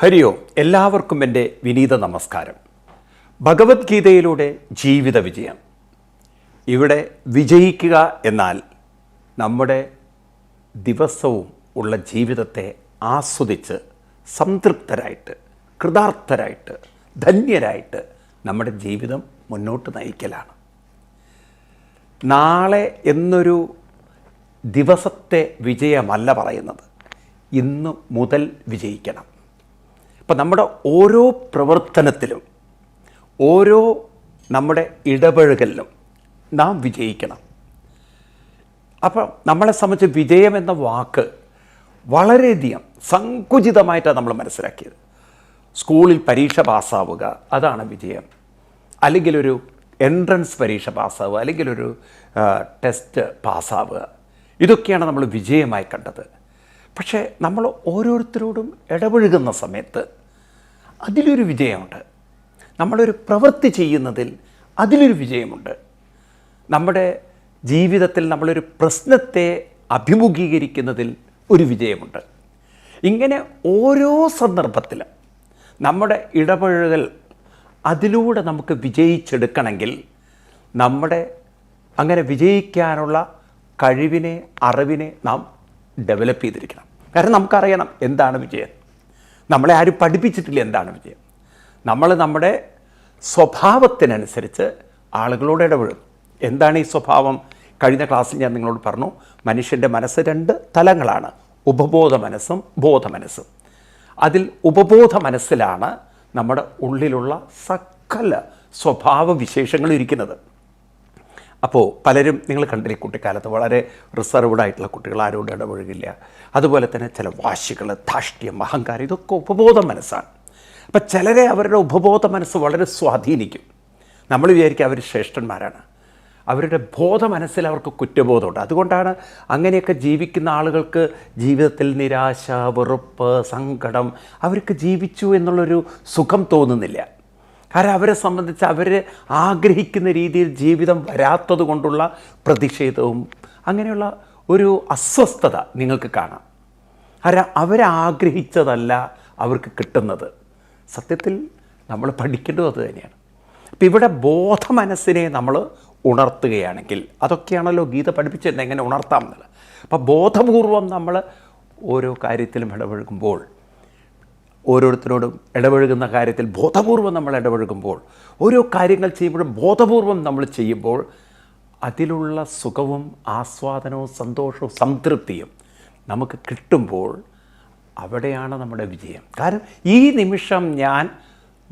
ഹരി ഓം. എല്ലാവർക്കും എൻ്റെ വിനീത നമസ്കാരം. ഭഗവത്ഗീതയിലൂടെ ജീവിത വിജയം. ഇവിടെ വിജയിക്കുക എന്നാൽ നമ്മുടെ ദിവസവും ഉള്ള ജീവിതത്തെ ആസ്വദിച്ച് സംതൃപ്തരായിട്ട്, കൃതാർത്ഥരായിട്ട്, ധന്യരായിട്ട് നമ്മുടെ ജീവിതം മുന്നോട്ട് നയിക്കലാണ്. നാളെ എന്നൊരു ദിവസത്തെ വിജയമല്ല പറയുന്നത്, ഇന്ന് മുതൽ വിജയിക്കണം. അപ്പം നമ്മുടെ ഓരോ പ്രവർത്തനത്തിലും, ഓരോ നമ്മുടെ ഇടപഴകലിലും നാം വിജയിക്കണം. അപ്പം നമ്മളെ സംബന്ധിച്ച് വിജയം എന്ന വാക്ക് വളരെയധികം സങ്കുചിതമായിട്ടാണ് നമ്മൾ മനസ്സിലാക്കിയത്. സ്കൂളിൽ പരീക്ഷ പാസ്സാവുക, അതാണ് വിജയം. അല്ലെങ്കിൽ ഒരു എൻട്രൻസ് പരീക്ഷ പാസ്സാവുക, അല്ലെങ്കിൽ ഒരു ടെസ്റ്റ് പാസ്സാവുക, ഇതൊക്കെയാണ് നമ്മൾ വിജയമായി കണ്ടത്. പക്ഷേ നമ്മൾ ഓരോരുത്തരോടും ഇടപഴകുന്ന സമയത്ത് അതിലൊരു വിജയമുണ്ട്. നമ്മളൊരു പ്രവൃത്തി ചെയ്യുന്നതിൽ അതിലൊരു വിജയമുണ്ട്. നമ്മുടെ ജീവിതത്തിൽ നമ്മളൊരു പ്രശ്നത്തെ അഭിമുഖീകരിക്കുന്നതിൽ ഒരു വിജയമുണ്ട്. ഇങ്ങനെ ഓരോ സന്ദർഭത്തിലും നമ്മുടെ ഇടപഴകൽ അതിലൂടെ നമുക്ക് വിജയിച്ചെടുക്കണമെങ്കിൽ നമ്മുടെ അങ്ങനെ വിജയിക്കാനുള്ള കഴിവിനെ, അറിവിനെ നാം ഡെവലപ്പ് ചെയ്തിരിക്കണം. കാരണം നമുക്കറിയണം എന്താണ് വിജയം. നമ്മളെ ആരും പഠിപ്പിച്ചിട്ടില്ല എന്താണ് വിജയം. നമ്മൾ നമ്മുടെ സ്വഭാവത്തിനനുസരിച്ച് ആളുകളോട് ഇടപെടും. എന്താണ് ഈ സ്വഭാവം? കഴിഞ്ഞ ക്ലാസ്സിൽ ഞാൻ നിങ്ങളോട് പറഞ്ഞു, മനുഷ്യൻ്റെ മനസ്സ് 2 തലങ്ങളാണ്, ഉപബോധ മനസ്സും ബോധ മനസ്സും. അതിൽ ഉപബോധ മനസ്സിലാണ് നമ്മുടെ ഉള്ളിലുള്ള സകല സ്വഭാവ വിശേഷങ്ങളും ഇരിക്കുന്നത്. അപ്പോൾ പലരും നിങ്ങൾ കണ്ടില്ലേ, കുട്ടിക്കാലത്ത് വളരെ റിസർവ്ഡായിട്ടുള്ള കുട്ടികൾ, ആരോടും ഇടപഴകില്ല. അതുപോലെ തന്നെ ചില വാശികൾ, ധാർഷ്ട്യം, അഹങ്കാരം, ഇതൊക്കെ ഉപബോധ മനസ്സാണ്. അപ്പം ചിലരെ അവരുടെ ഉപബോധ മനസ്സ് വളരെ സ്വാധീനിക്കും. നമ്മൾ വിചാരിക്കുക അവർ ശ്രേഷ്ഠന്മാരാണ്. അവരുടെ ബോധ മനസ്സിൽ അവർക്ക് കുറ്റബോധമുണ്ട്. അതുകൊണ്ടാണ് അങ്ങനെയൊക്കെ ജീവിക്കുന്ന ആളുകൾക്ക് ജീവിതത്തിൽ നിരാശ, വെറുപ്പ്, സങ്കടം, അവർക്ക് ജീവിച്ചു എന്നുള്ളൊരു സുഖം തോന്നുന്നില്ല. കാരണം അവരെ സംബന്ധിച്ച് അവർ ആഗ്രഹിക്കുന്ന രീതിയിൽ ജീവിതം വരാത്തത് കൊണ്ടുള്ള പ്രതിഷേധവും അങ്ങനെയുള്ള ഒരു അസ്വസ്ഥത നിങ്ങൾക്ക് കാണാം. കാരണം അവരാഗ്രഹിച്ചതല്ല അവർക്ക് കിട്ടുന്നത്. സത്യത്തിൽ നമ്മൾ പഠിക്കേണ്ടത് അത് തന്നെയാണ്. അപ്പം ഇവിടെ ബോധ മനസ്സിനെ നമ്മൾ ഉണർത്തുകയാണെങ്കിൽ, അതൊക്കെയാണല്ലോ ഗീത പഠിപ്പിച്ചിരുന്നത്, എങ്ങനെ ഉണർത്താം എന്നുള്ളത്. അപ്പം ബോധപൂർവം നമ്മൾ ഓരോ കാര്യത്തിലും ഇടപഴകുമ്പോൾ, ഓരോരുത്തരോടും ഇടപഴകുന്ന കാര്യത്തിൽ ബോധപൂർവം നമ്മൾ ഇടപഴകുമ്പോൾ, ഓരോ കാര്യങ്ങൾ ചെയ്യുമ്പോഴും ബോധപൂർവം നമ്മൾ ചെയ്യുമ്പോൾ അതിലുള്ള സുഖവും ആസ്വാദനവും സന്തോഷവും സംതൃപ്തിയും നമുക്ക് കിട്ടുമ്പോൾ അവിടെയാണ് നമ്മുടെ വിജയം. കാരണം ഈ നിമിഷം ഞാൻ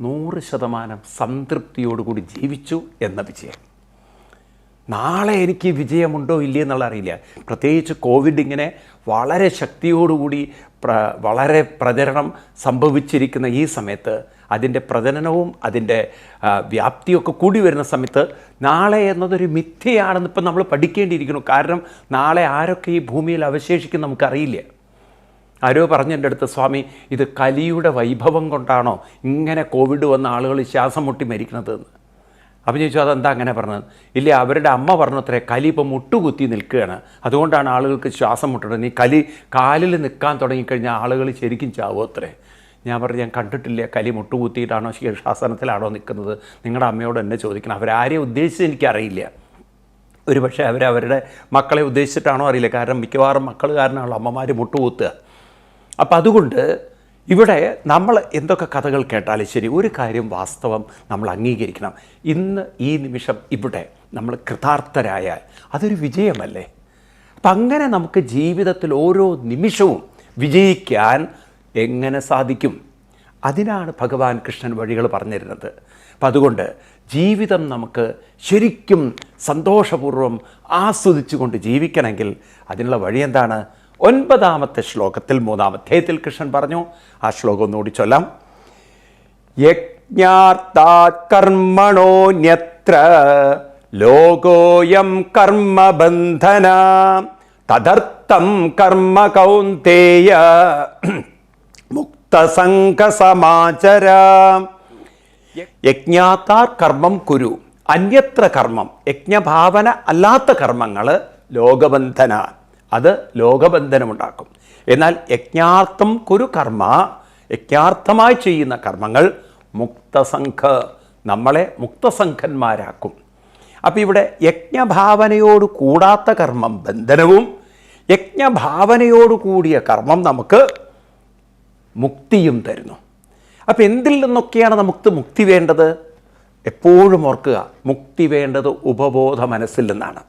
100% സംതൃപ്തിയോടുകൂടി ജീവിച്ചു എന്ന വിജയം. നാളെ എനിക്ക് വിജയമുണ്ടോ ഇല്ലയോ എന്നുള്ള അറിയില്ല. പ്രത്യേകിച്ച് കോവിഡ് ഇങ്ങനെ വളരെ ശക്തിയോടുകൂടി വളരെ പ്രചരണം സംഭവിച്ചിരിക്കുന്ന ഈ സമയത്ത്, അതിൻ്റെ പ്രചരണവും അതിൻ്റെ വ്യാപ്തിയൊക്കെ കൂടി വരുന്ന സമയത്ത് നാളെ എന്നതൊരു മിഥ്യയാണെന്ന് ഇപ്പം നമ്മൾ പഠിക്കേണ്ടിയിരിക്കുന്നു. കാരണം നാളെ ആരൊക്കെ ഈ ഭൂമിയിൽ അവശേഷിക്കും നമുക്കറിയില്ല. ആരോ പറഞ്ഞു എൻ്റെ അടുത്ത്, സ്വാമി ഇത് കലിയുടെ വൈഭവം കൊണ്ടാണോ ഇങ്ങനെ കോവിഡ് വന്ന ആളുകൾ ശ്വാസം മുട്ടി മരിക്കണതെന്ന്. അപ്പം ചോദിച്ചു, അതെന്താ അങ്ങനെ പറഞ്ഞത്? ഇല്ല, അവരുടെ അമ്മ പറഞ്ഞത്രേ, കലി ഇപ്പം മുട്ടുകുത്തി നിൽക്കുകയാണ്, അതുകൊണ്ടാണ് ആളുകൾക്ക് ശ്വാസം മുട്ടുന്നത്. ഈ കലി കാലിൽ നിൽക്കാൻ തുടങ്ങിക്കഴിഞ്ഞാൽ ആളുകൾ ശരിക്കും ചാവും അത്രേ. ഞാൻ പറഞ്ഞു, ഞാൻ കണ്ടിട്ടില്ല, കലി മുട്ടുകുത്തിയിട്ടാണോ ശീർഷാസനത്തിലാണോ നിൽക്കുന്നത്, നിങ്ങളുടെ അമ്മയോട് എന്നെ ചോദിക്കണം. അവരാരെയും ഉദ്ദേശിച്ച് എനിക്കറിയില്ല. ഒരു പക്ഷേ അവരവരുടെ മക്കളെ ഉദ്ദേശിച്ചിട്ടാണോ അറിയില്ല. കാരണം മിക്കവാറും മക്കൾ കാരണമാണല്ലോ അമ്മമാർ മുട്ടുകുത്തുക. അപ്പം അതുകൊണ്ട് ഇവിടെ നമ്മൾ എന്തൊക്കെ കഥകൾ കേട്ടാലും ശരി, ഒരു കാര്യം വാസ്തവം നമ്മൾ അംഗീകരിക്കണം. ഇന്ന് ഈ നിമിഷം ഇവിടെ നമ്മൾ കൃതാർത്ഥരായാൽ അതൊരു വിജയമല്ലേ? അപ്പം അങ്ങനെ നമുക്ക് ജീവിതത്തിൽ ഓരോ നിമിഷവും വിജയിക്കാൻ എങ്ങനെ സാധിക്കും? അതിനാണ് ഭഗവാൻ കൃഷ്ണൻ വഴികൾ പറഞ്ഞിരുന്നത്. അപ്പം അതുകൊണ്ട് ജീവിതം നമുക്ക് ശരിക്കും സന്തോഷപൂർവ്വം ആസ്വദിച്ചുകൊണ്ട് ജീവിക്കണമെങ്കിൽ അതിനുള്ള വഴി എന്താണ്? 9ാമത്തെ ശ്ലോകത്തിൽ 3ാം അധ്യായത്തിൽ കൃഷ്ണൻ പറഞ്ഞു. ആ ശ്ലോകം ഒന്നുകൂടി ചൊല്ലാം. യജ്ഞാർത്ഥാത് കർമ്മണോന്യത്ര ലോകോയം കർമ്മബന്ധന തദർത്ഥം കർമ്മ കൗന്തേയ മുക്തസംഗസമാചര. യജ്ഞാത്താർ കർമ്മം കുരു, അന്യത്ര കർമ്മം, യജ്ഞഭാവന അല്ലാത്ത കർമ്മങ്ങൾ ലോകബന്ധന, അത് ലോകബന്ധനമുണ്ടാക്കും. എന്നാൽ യജ്ഞാർത്ഥം കുരു കർമ്മ, യജ്ഞാർത്ഥമായി ചെയ്യുന്ന കർമ്മങ്ങൾ മുക്തസംഘ, നമ്മളെ മുക്തസംഘന്മാരാക്കും. അപ്പോൾ ഇവിടെ യജ്ഞഭാവനയോട് കൂടാത്ത കർമ്മം ബന്ധനവും, യജ്ഞഭാവനയോട് കൂടിയ കർമ്മം നമുക്ക് മുക്തിയും തരുന്നു. അപ്പോൾ എന്തിൽ നിന്നൊക്കെയാണ് നമുക്ക് മുക്തി വേണ്ടത്? എപ്പോഴും ഓർക്കുക, മുക്തി വേണ്ടത് ഉപബോധ മനസ്സിൽ നിന്നാണ്.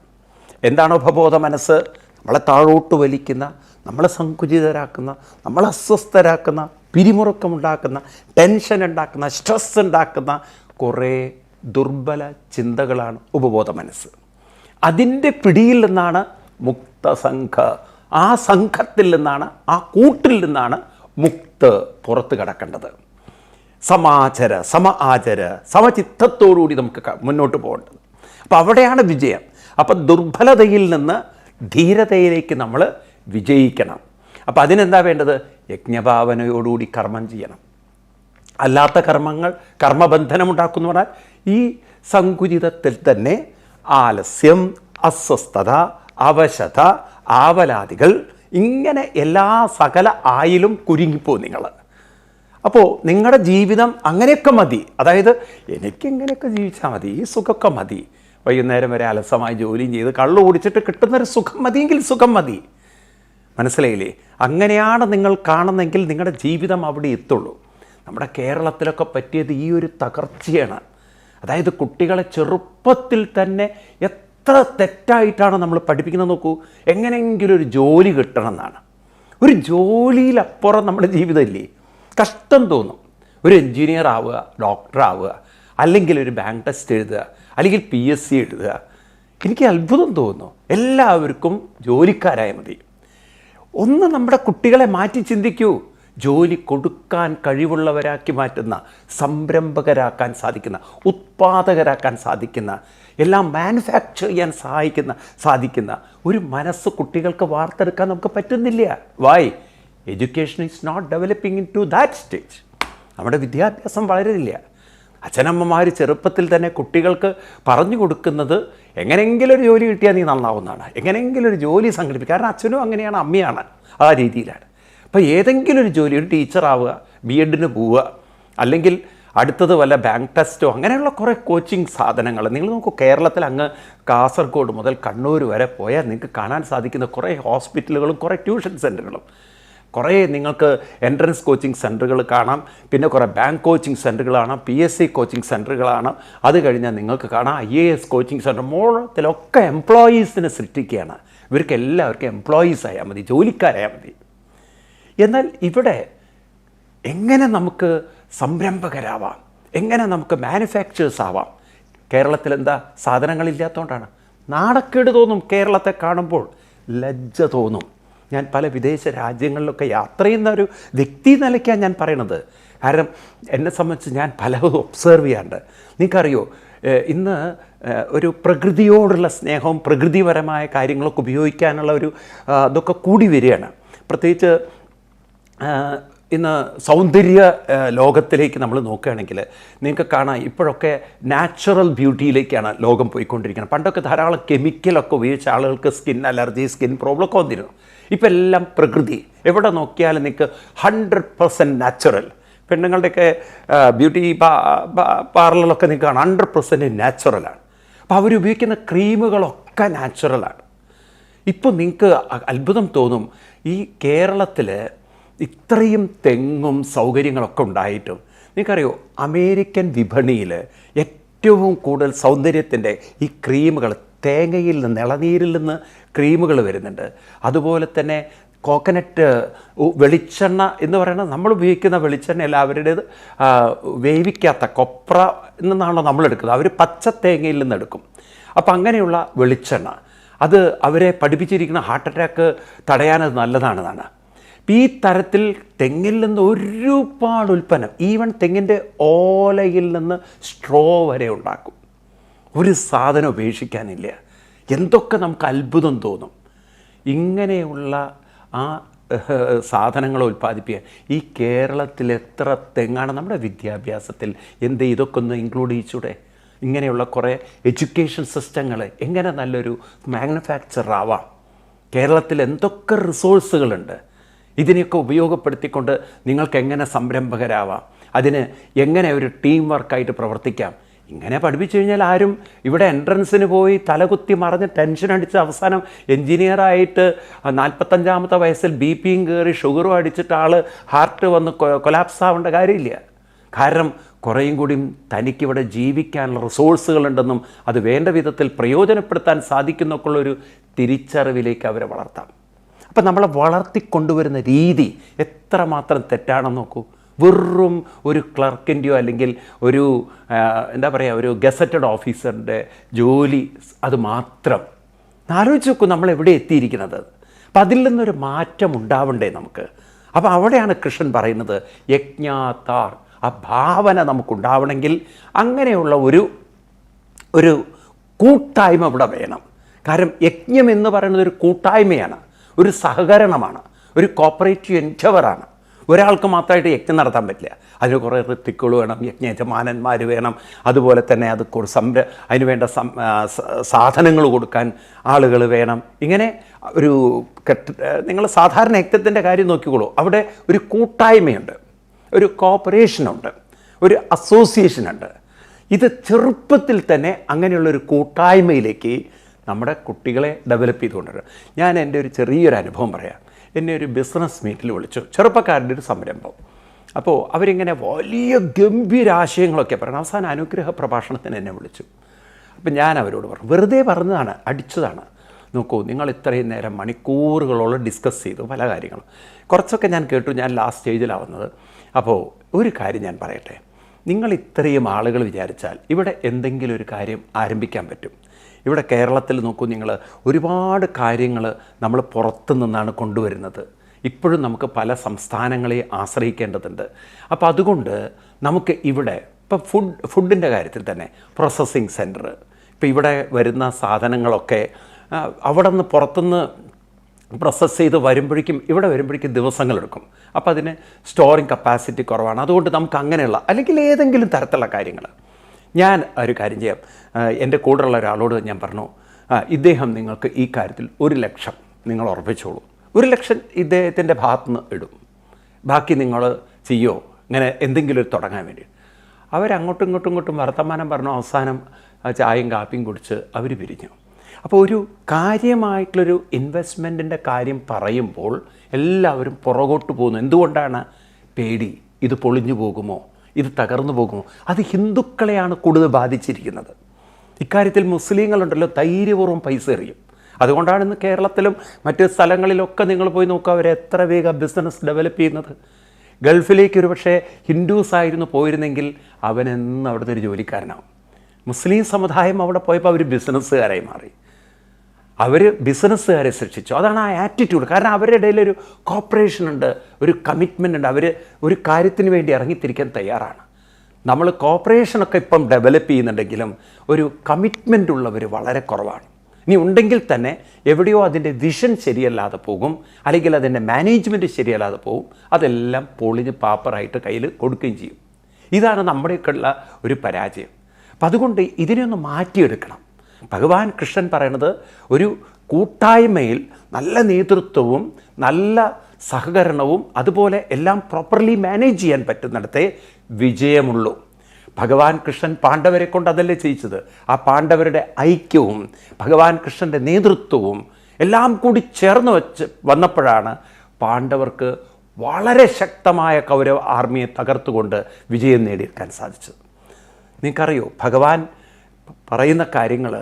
എന്താണ് ഉപബോധ മനസ്സ്? നമ്മളെ താഴോട്ട് വലിക്കുന്ന, നമ്മളെ സങ്കുചിതരാക്കുന്ന, നമ്മളെ അസ്വസ്ഥരാക്കുന്ന, പിരിമുറുക്കമുണ്ടാക്കുന്ന, ടെൻഷൻ ഉണ്ടാക്കുന്ന, സ്ട്രെസ് ഉണ്ടാക്കുന്ന കുറേ ദുർബല ചിന്തകളാണ് ഉപബോധ മനസ്സ്. അതിൻ്റെ പിടിയിൽ നിന്നാണ് മുക്തസംഘ, ആ സംഘത്തിൽ നിന്നാണ്, ആ കൂട്ടിൽ നിന്നാണ് മുക്ത് പുറത്ത് കിടക്കേണ്ടത്. സമാചര, ആചര, സമചിത്തത്തോടുകൂടി നമുക്ക് മുന്നോട്ട് പോകേണ്ടത്. അപ്പോൾ അവിടെയാണ് വിജയം. അപ്പം ദുർബലതയിൽ നിന്ന് ധീരതയിലേക്ക് നമ്മൾ വിജയിക്കണം. അപ്പം അതിനെന്താ വേണ്ടത്? യജ്ഞഭാവനയോടുകൂടി കർമ്മം ചെയ്യണം. അല്ലാത്ത കർമ്മങ്ങൾ കർമ്മബന്ധനമുണ്ടാക്കുന്നു പറഞ്ഞാൽ ഈ സങ്കുചിതത്തിൽ തന്നെ ആലസ്യം, അസ്വസ്ഥത, അവശത, ആവലാദികൾ, ഇങ്ങനെ എല്ലാ സകല ആയിലും കുരുങ്ങിപ്പോ നിങ്ങൾ. അപ്പോൾ നിങ്ങളുടെ ജീവിതം അങ്ങനെയൊക്കെ മതി. അതായത് എനിക്കിങ്ങനെയൊക്കെ ജീവിച്ചാൽ മതി, ഈ സുഖമൊക്കെ മതി, വൈകുന്നേരം വരെ അലസമായി ജോലിയും ചെയ്ത് കള്ളു കുടിച്ചിട്ട് കിട്ടുന്നൊരു സുഖം മതിയെങ്കിൽ സുഖം മതി. മനസ്സിലായില്ലേ? അങ്ങനെയാണ് നിങ്ങൾ കാണുന്നെങ്കിൽ നിങ്ങളുടെ ജീവിതം അവിടെ എത്തുള്ളൂ. നമ്മുടെ കേരളത്തിലൊക്കെ പറ്റിയത് ഈ ഒരു തകർച്ചയാണ്. അതായത് കുട്ടികളെ ചെറുപ്പത്തിൽ തന്നെ എത്ര തെറ്റായിട്ടാണ് നമ്മൾ പഠിപ്പിക്കുന്നത് നോക്കൂ. എങ്ങനെയെങ്കിലും ഒരു ജോലി കിട്ടണം എന്നാണ്. ഒരു ജോലിയിലപ്പുറം നമ്മുടെ ജീവിതമില്ലേ? കഷ്ടം തോന്നും. ഒരു എൻജിനീയർ ആവുക, ഡോക്ടർ ആവുക, അല്ലെങ്കിൽ ഒരു ബാങ്ക് ടെസ്റ്റ് എഴുതുക, അല്ലെങ്കിൽ PSC എഴുതുക. എനിക്ക് അത്ഭുതം തോന്നുന്നു. എല്ലാവർക്കും ജോലിക്കാരായ മതി. ഒന്ന് നമ്മുടെ കുട്ടികളെ മാറ്റി ചിന്തിക്കൂ. ജോലി കൊടുക്കാൻ കഴിവുള്ളവരാക്കി മാറ്റുന്ന, സംരംഭകരാക്കാൻ സാധിക്കുന്ന, ഉത്പാദകരാക്കാൻ സാധിക്കുന്ന, എല്ലാം മാനുഫാക്ചർ ചെയ്യാൻ സാധിക്കുന്ന ഒരു മനസ്സ് കുട്ടികൾക്ക് വാർത്തെടുക്കാൻ നമുക്ക് പറ്റുന്നില്ല. Why? Education is not developing into that stage. നമ്മുടെ വിദ്യാഭ്യാസം വളരുന്നില്ല. അച്ഛനമ്മമാർ ചെറുപ്പത്തിൽ തന്നെ കുട്ടികൾക്ക് പറഞ്ഞു കൊടുക്കുന്നത് എങ്ങനെയെങ്കിലും ഒരു ജോലി കിട്ടിയാൽ നീ നന്നാവുന്നതാണ്, എങ്ങനെയെങ്കിലും ഒരു ജോലി സംഘടിപ്പിക്കുക. കാരണം അച്ഛനും അങ്ങനെയാണ്, അമ്മയാണ് ആ രീതിയിലാണ്. അപ്പോൾ ഏതെങ്കിലും ഒരു ജോലി, ഒരു ടീച്ചറാവുക, B.Edന് പോവുക, അല്ലെങ്കിൽ അടുത്തത് വല്ല ബാങ്ക് ടെസ്റ്റോ, അങ്ങനെയുള്ള കുറേ കോച്ചിങ് സാധനങ്ങൾ. നിങ്ങൾ നോക്കൂ, കേരളത്തിൽ അങ്ങ് കാസർഗോഡ് മുതൽ കണ്ണൂർ വരെ പോയാൽ നിങ്ങൾക്ക് കാണാൻ സാധിക്കുന്ന കുറേ ഹോസ്പിറ്റലുകളും കുറേ ട്യൂഷൻ സെൻ്ററുകളും, കുറേ നിങ്ങൾക്ക് എൻട്രൻസ് കോച്ചിങ് സെൻറ്ററുകൾ കാണാം, പിന്നെ കുറേ ബാങ്ക് കോച്ചിങ് സെൻറ്ററുകൾ കാണാം, PSC കോച്ചിങ് സെൻറ്ററുകൾ കാണാം. അത് കഴിഞ്ഞാൽ നിങ്ങൾക്ക് കാണാം IAS കോച്ചിങ് സെൻറ്റർ. മോളത്തിലൊക്കെ എംപ്ലോയീസിനെ സൃഷ്ടിക്കുകയാണ്. ഇവർക്ക് എല്ലാവർക്കും എംപ്ലോയീസ് ആയാൽ മതി, ജോലിക്കാരായാൽ മതി. എന്നാൽ ഇവിടെ എങ്ങനെ നമുക്ക് സംരംഭകരാവാം, എങ്ങനെ നമുക്ക് മാനുഫാക്ചേഴ്സ് ആവാം? കേരളത്തിൽ എന്താ? സാധനങ്ങളില്ലാത്തതുകൊണ്ടാണ്. നാണക്കേട് തോന്നും കേരളത്തെ കാണുമ്പോൾ, ലജ്ജ തോന്നും. ഞാൻ പല വിദേശ രാജ്യങ്ങളിലൊക്കെ യാത്ര ചെയ്യുന്ന ഒരു വ്യക്തി നിലയ്ക്കാണ് ഞാൻ പറയണത്. കാരണം എന്നെ സംബന്ധിച്ച് ഞാൻ പലതും ഒബ്സർവ് ചെയ്യാറുണ്ട്. നിങ്ങൾക്കറിയോ, ഇന്ന് ഒരു പ്രകൃതിയോടുള്ള സ്നേഹവും പ്രകൃതിപരമായ കാര്യങ്ങളൊക്കെ ഉപയോഗിക്കാനുള്ള ഒരു ഇതൊക്കെ കൂടി വരികയാണ്. പ്രത്യേകിച്ച് ഇന്ന് സൗന്ദര്യ ലോകത്തിലേക്ക് നമ്മൾ നോക്കുകയാണെങ്കിൽ നിങ്ങൾക്ക് കാണാം, ഇപ്പോഴൊക്കെ നാച്ചുറൽ ബ്യൂട്ടിയിലേക്കാണ് ലോകം പോയിക്കൊണ്ടിരിക്കുന്നത്. പണ്ടൊക്കെ ധാരാളം കെമിക്കലൊക്കെ ഉപയോഗിച്ച ആളുകൾക്ക് സ്കിൻ അലർജി, സ്കിൻ പ്രോബ്ലം ഒക്കെ വന്നിരുന്നു. ഇപ്പം എല്ലാം പ്രകൃതി. എവിടെ നോക്കിയാലും നിങ്ങൾക്ക് 100% നാച്ചുറൽ. പെണ്ണുങ്ങളുടെയൊക്കെ ബ്യൂട്ടി പാർലറിലൊക്കെ നിങ്ങൾക്ക് കാണാം 100% നാച്ചുറലാണ്. അപ്പോൾ അവരുപയോഗിക്കുന്ന ക്രീമുകളൊക്കെ നാച്ചുറലാണ്. ഇപ്പോൾ നിങ്ങൾക്ക് അത്ഭുതം തോന്നും, ഈ കേരളത്തിൽ ഇത്രയും തെങ്ങും സൗകര്യങ്ങളൊക്കെ ഉണ്ടായിട്ടും നിങ്ങൾക്കറിയോ, അമേരിക്കൻ വിപണിയിൽ ഏറ്റവും കൂടുതൽ സൗന്ദര്യത്തിൻ്റെ ഈ ക്രീമുകൾ തേങ്ങയിൽ നിന്ന്, ഇളനീരിൽ നിന്ന് ക്രീമുകൾ വരുന്നുണ്ട്. അതുപോലെ തന്നെ കോക്കനട്ട് വെളിച്ചെണ്ണ എന്ന് പറയുന്നത്, നമ്മൾ ഉപയോഗിക്കുന്ന വെളിച്ചെണ്ണ എല്ലാവരുടേത് വേവിക്കാത്ത കൊപ്ര നിന്നാണല്ലോ നമ്മളെടുക്കുന്നത്. അവർ പച്ച തേങ്ങയിൽ നിന്ന് എടുക്കും. അപ്പോൾ അങ്ങനെയുള്ള വെളിച്ചെണ്ണ, അത് അവരെ പഠിപ്പിച്ചിരിക്കുന്ന ഹാർട്ട് അറ്റാക്ക് തടയാനത് നല്ലതാണെന്നാണ്. ഈ തരത്തിൽ തെങ്ങിൽ നിന്ന് ഒരുപാട് ഉൽപ്പന്നം, ഈവൻ തെങ്ങിൻ്റെ ഓലയിൽ നിന്ന് സ്ട്രോ വരെ ഉണ്ടാക്കും. ഒരു സാധനം ഉപേക്ഷിക്കാനില്ല. എന്തൊക്കെ നമുക്ക് അത്ഭുതം തോന്നും. ഇങ്ങനെയുള്ള ആ സാധനങ്ങൾ ഉൽപ്പാദിപ്പിക്കാൻ ഈ കേരളത്തിൽ എത്ര തെങ്ങാണ്? നമ്മുടെ വിദ്യാഭ്യാസത്തിൽ ഇതൊക്കെ ഒന്ന് ഇൻക്ലൂഡ് ചെയ്യിച്ചൂടെ? ഇങ്ങനെയുള്ള കുറേ എഡ്യൂക്കേഷൻ സിസ്റ്റങ്ങൾ എങ്ങനെ നല്ലൊരു മാനുഫാക്ചർ ആവാം? കേരളത്തിൽ എന്തൊക്കെ റിസോഴ്സുകളുണ്ട്. ഇതിനെയൊക്കെ ഉപയോഗപ്പെടുത്തിക്കൊണ്ട് നിങ്ങൾക്ക് എങ്ങനെ സംരംഭകരാവാം, അതിന് എങ്ങനെ ഒരു ടീം വർക്കായിട്ട് പ്രവർത്തിക്കാം. ഇങ്ങനെ പഠിപ്പിച്ചു കഴിഞ്ഞാൽ ആരും ഇവിടെ എൻട്രൻസിന് പോയി തലകുത്തി മറിഞ്ഞ് ടെൻഷൻ അടിച്ച് അവസാനം എൻജിനീയറായിട്ട് 45-ാമത്തെ വയസ്സിൽ BP കയറി ഷുഗറും അടിച്ചിട്ട് ആൾ ഹാർട്ട് വന്ന് കൊലാപ്സ് ആവേണ്ട കാര്യമില്ല. കാരണം കുറേയും കൂടിയും തനിക്കിവിടെ ജീവിക്കാനുള്ള റിസോഴ്സുകളുണ്ടെന്നും അത് വേണ്ട വിധത്തിൽ പ്രയോജനപ്പെടുത്താൻ സാധിക്കുന്നൊക്കെയുള്ളൊരു തിരിച്ചറിവിലേക്ക് അവരെ വളർത്താം. അപ്പം നമ്മളെ വളർത്തിക്കൊണ്ടുവരുന്ന രീതി എത്രമാത്രം തെറ്റാണെന്ന് നോക്കൂ. വെറും ഒരു ക്ലർക്കിൻ്റെയോ അല്ലെങ്കിൽ ഒരു എന്താ പറയുക ഒരു ഗസറ്റഡ് ഓഫീസറിൻ്റെ ജോലി അത് മാത്രം ആലോചിച്ച് നോക്കൂ നമ്മൾ എവിടെ എത്തിയിരിക്കുന്നത്. അപ്പം അതിൽ നിന്നൊരു മാറ്റം ഉണ്ടാവണ്ടേ നമുക്ക്. അപ്പോൾ അവിടെയാണ് കൃഷ്ണൻ പറയുന്നത് യജ്ഞാതാർ, ആ ഭാവന നമുക്കുണ്ടാവണമെങ്കിൽ അങ്ങനെയുള്ള ഒരു കൂട്ടായ്മ ഇവിടെ വേണം. കാരണം യജ്ഞം എന്ന് പറയുന്നത് ഒരു കൂട്ടായ്മയാണ്, ഒരു സഹകരണമാണ്, ഒരു കോപ്പറേറ്റീവ് എൻഡവറാണ്. ഒരാൾക്ക് മാത്രമായിട്ട് യജ്ഞം നടത്താൻ പറ്റില്ല. അതിന് കുറേ ഋത്തിക്കുകൾ വേണം, യജ്ഞയജമാനന്മാർ വേണം, അതുപോലെ തന്നെ അത് അതിന് വേണ്ട സാധനങ്ങൾ കൊടുക്കാൻ ആളുകൾ വേണം. ഇങ്ങനെ ഒരു നിങ്ങൾ സാധാരണ യജ്ഞത്തിൻ്റെ കാര്യം നോക്കിക്കോളൂ. അവിടെ ഒരു കൂട്ടായ്മയുണ്ട്, ഒരു കോപ്പറേഷനുണ്ട്, ഒരു അസോസിയേഷനുണ്ട്. ഇത് ചെറുപ്പത്തിൽ തന്നെ അങ്ങനെയുള്ളൊരു കൂട്ടായ്മയിലേക്ക് നമ്മുടെ കുട്ടികളെ ഡെവലപ്പ് ചെയ്തുകൊണ്ടിരുന്നത്. ഞാൻ എൻ്റെ ഒരു ചെറിയൊരു അനുഭവം പറയാം. എന്നെ ഒരു ബിസിനസ് മീറ്റിൽ വിളിച്ചു, ചെറുപ്പക്കാരുടെ ഒരു സംരംഭം. അപ്പോൾ അവരിങ്ങനെ വലിയ ഗംഭീരാശയങ്ങളൊക്കെ പറയണം. അവസാനം അനുഗ്രഹ പ്രഭാഷണത്തിന് എന്നെ വിളിച്ചു. അപ്പം ഞാൻ അവരോട് പറഞ്ഞു, വെറുതെ പറഞ്ഞതാണ്, അടിച്ചതാണ്. നോക്കൂ, നിങ്ങൾ ഇത്രയും നേരം മണിക്കൂറുകളോളം ഡിസ്കസ് ചെയ്തു പല കാര്യങ്ങളും. കുറച്ചൊക്കെ ഞാൻ കേട്ടു, ഞാൻ ലാസ്റ്റ് സ്റ്റേജിലാവുന്നത്. അപ്പോൾ ഒരു കാര്യം ഞാൻ പറയട്ടെ, നിങ്ങൾ ഇത്രയും ആളുകൾ വിചാരിച്ചാൽ ഇവിടെ എന്തെങ്കിലും ഒരു കാര്യം ആരംഭിക്കാൻ പറ്റും. ഇവിടെ കേരളത്തിൽ നോക്കൂ, നിങ്ങൾ ഒരുപാട് കാര്യങ്ങൾ നമ്മൾ പുറത്തു നിന്നാണ് കൊണ്ടുവരുന്നത്. ഇപ്പോഴും നമുക്ക് പല സംസ്ഥാനങ്ങളെ ആശ്രയിക്കേണ്ടതുണ്ട്. അപ്പോൾ അതുകൊണ്ട് നമുക്ക് ഇവിടെ ഇപ്പോൾ ഫുഡിൻ്റെ കാര്യത്തിൽ തന്നെ പ്രോസസ്സിങ് സെൻറ്റർ, ഇപ്പോൾ ഇവിടെ വരുന്ന സാധനങ്ങളൊക്കെ അവിടെ നിന്ന് പുറത്തുനിന്ന് പ്രോസസ്സ് ചെയ്ത് വരുമ്പോഴേക്കും ഇവിടെ വരുമ്പോഴേക്കും ദിവസങ്ങളെടുക്കും. അപ്പോൾ അതിന് സ്റ്റോറിങ് കപ്പാസിറ്റി കുറവാണ്. അതുകൊണ്ട് നമുക്ക് അങ്ങനെയുള്ള അല്ലെങ്കിൽ ഏതെങ്കിലും തരത്തിലുള്ള കാര്യങ്ങൾ ഞാൻ ഒരു കാര്യം ചെയ്യാം. എൻ്റെ കൂടെയുള്ള ഒരാളോട് ഞാൻ പറഞ്ഞു, ഇദ്ദേഹം നിങ്ങൾക്ക് ഈ കാര്യത്തിൽ 1 ലക്ഷം നിങ്ങൾ ഉറപ്പിച്ചോളൂ. 1 ലക്ഷം ഇദ്ദേഹത്തിൻ്റെ ഭാഗത്തുനിന്ന് ഇടും, ബാക്കി നിങ്ങൾ ചെയ്യോ ഇങ്ങനെ എന്തെങ്കിലും ഒരു തുടങ്ങാൻ വേണ്ടി. അവരങ്ങോട്ടും ഇങ്ങോട്ടും വർത്തമാനം പറഞ്ഞു. അവസാനം ചായയും കാപ്പിയും കുടിച്ച് അവർ പിരിഞ്ഞു. അപ്പോൾ ഒരു കാര്യമായിട്ടുള്ളൊരു ഇൻവെസ്റ്റ്മെൻറ്റിൻ്റെ കാര്യം പറയുമ്പോൾ എല്ലാവരും പുറകോട്ട് പോകുന്നു. എന്തുകൊണ്ടാണ്? പേടി, ഇത് പൊളിഞ്ഞു പോകുമോ, ഇത് തകർന്നു പോകുമോ. അത് ഹിന്ദുക്കളെയാണ് കൂടുതൽ ബാധിച്ചിരിക്കുന്നത്. ഇക്കാര്യത്തിൽ മുസ്ലിങ്ങളുണ്ടല്ലോ ധൈര്യപൂർവ്വം പൈസ എറിയും. അതുകൊണ്ടാണ് ഇന്ന് കേരളത്തിലും മറ്റ് സ്ഥലങ്ങളിലൊക്കെ നിങ്ങൾ പോയി നോക്കുക, അവർ എത്ര വേഗം ബിസിനസ് ഡെവലപ്പ് ചെയ്യുന്നത്. ഗൾഫിലേക്ക് ഒരു പക്ഷേ ഹിന്ദുസ് ആയിരുന്നു പോയിരുന്നെങ്കിൽ അവനെന്ന് അവിടുത്തെ ഒരു ജോലിക്കാരനാവും. മുസ്ലിം സമുദായം അവിടെ പോയപ്പോൾ അവർ ബിസിനസ്സുകാരായി മാറി, അവർ ബിസിനസ്സുകാരെ സൃഷ്ടിച്ചു. അതാണ് ആ ആറ്റിറ്റ്യൂഡ്. കാരണം അവരുടെ ഇടയിലൊരു കോപ്പറേഷൻ ഉണ്ട്, ഒരു കമ്മിറ്റ്മെൻ്റ് ഉണ്ട്. അവർ ഒരു കാര്യത്തിന് വേണ്ടി ഇറങ്ങിത്തിരിക്കാൻ തയ്യാറാണ്. നമ്മൾ കോപ്പറേഷനൊക്കെ ഇപ്പം ഡെവലപ്പ് ചെയ്യുന്നുണ്ടെങ്കിലും ഒരു കമ്മിറ്റ്മെൻ്റ് ഉള്ളവർ വളരെ കുറവാണ്. ഇനി ഉണ്ടെങ്കിൽ തന്നെ എവിടെയോ അതിൻ്റെ വിഷൻ ശരിയല്ലാതെ പോകും, അല്ലെങ്കിൽ അതിൻ്റെ മാനേജ്മെൻറ്റ് ശരിയല്ലാതെ പോകും. അതെല്ലാം പൊളിഞ്ഞ് പാപ്പറായിട്ട് കയ്യിൽ കൊടുക്കുകയും ചെയ്യും. ഇതാണ് നമ്മുടെയൊക്കെയുള്ള ഒരു പരാജയം. അപ്പം അതുകൊണ്ട് ഇതിനെയൊന്ന് മാറ്റിയെടുക്കണം. ഭഗവാൻ കൃഷ്ണൻ പറയണത് ഒരു കൂട്ടായ്മയിൽ നല്ല നേതൃത്വവും നല്ല സഹകരണവും അതുപോലെ എല്ലാം പ്രോപ്പർലി മാനേജ് ചെയ്യാൻ പറ്റുന്നിടത്തേ വിജയമുള്ളൂ. ഭഗവാൻ കൃഷ്ണൻ പാണ്ഡവരെ കൊണ്ട് അതല്ലേ ചെയ്യിച്ചത്. ആ പാണ്ഡവരുടെ ഐക്യവും ഭഗവാൻ കൃഷ്ണൻ്റെ നേതൃത്വവും എല്ലാം കൂടി ചേർന്ന് വന്നപ്പോഴാണ് പാണ്ഡവർക്ക് വളരെ ശക്തമായ കൗരവ ആർമിയെ തകർത്തുകൊണ്ട് വിജയം നേടിയെടുക്കാൻ സാധിച്ചത്. നിങ്ങൾക്കറിയോ, ഭഗവാൻ പറയുന്ന കാര്യങ്ങൾ